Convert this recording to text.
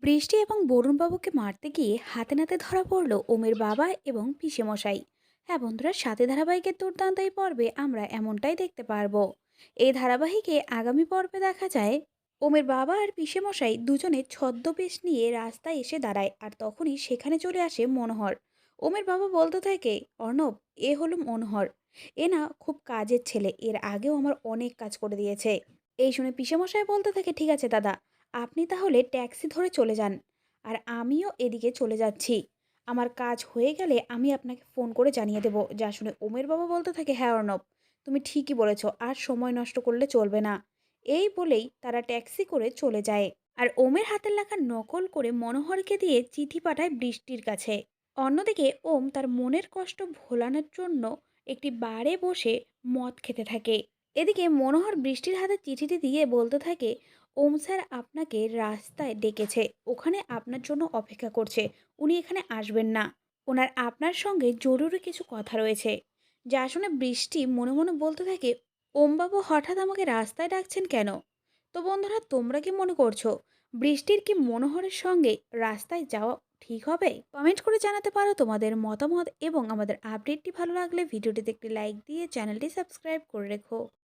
বৃষ্টি এবং বরুণবাবুকে মারতে গিয়ে হাতে নাতে ধরা পড়ল ওমের বাবা এবং পিসেমশাই। হ্যাঁ বন্ধুরা, সাথে ধারাবাহিকের দুর্দান্ত এই পর্বে আমরা এমনটাই দেখতে পারবো। এই ধারাবাহিকে আগামী পর্বে দেখা যায় ওমের বাবা আর পিসেমশাই দুজনে ছদ্মবেশ নিয়ে রাস্তায় এসে দাঁড়ায়, আর তখনই সেখানে চলে আসে মনোহর। ওমের বাবা বলতে থাকে, অর্ণব, এ হলো মনোহর। এ না খুব কাজের ছেলে, এর আগেও আমার অনেক কাজ করে দিয়েছে। এই শুনে পিসেমশাই বলতে থাকে, ঠিক আছে দাদা, আপনি তাহলে ট্যাক্সি ধরে চলে যান, আর আমিও এদিকে চলে যাচ্ছি। আমার কাজ হয়ে গেলে আমি আপনাকে ফোন করে জানিয়ে দেব। যা শুনে ওমের বাবা বলতে থাকে, হ্যাঁ অর্ণব, তুমি ঠিকই বলেছ, আর সময় নষ্ট করলে চলবে না। এই বলেই তারা ট্যাক্সি করে চলে যায়। আর ওমের হাতের লেখা নকল করে মনোহরকে দিয়ে চিঠি পাঠায় বৃষ্টির কাছে। অন্যদিকে ওম তার মনের কষ্ট ভোলানোর জন্য একটি বারে বসে মদ খেতে থাকে। এদিকে মনোহর বৃষ্টির হাতে চিঠিটি দিয়ে বলতে থাকে, ওম স্যার আপনাকে রাস্তায় ডেকেছে, ওখানে আপনার জন্য অপেক্ষা করছে। উনি এখানে আসবেন না, ওনার আপনার সঙ্গে জরুরি কিছু কথা রয়েছে। যা শুনে বৃষ্টি মনে মনে বলতে থাকে, ওমবাবু হঠাৎ আমাকে রাস্তায় ডাকছেন কেন? তো বন্ধুরা, তোমরা কি মনে করছো, বৃষ্টির কি মনোহরের সঙ্গে রাস্তায় যাওয়া ঠিক হবে? কমেন্ট করে জানাতে পারো তোমাদের মতামত, এবং আমাদের আপডেটটি ভালো লাগলে ভিডিওটিতে একটি লাইক দিয়ে চ্যানেলটি সাবস্ক্রাইব করে রেখো।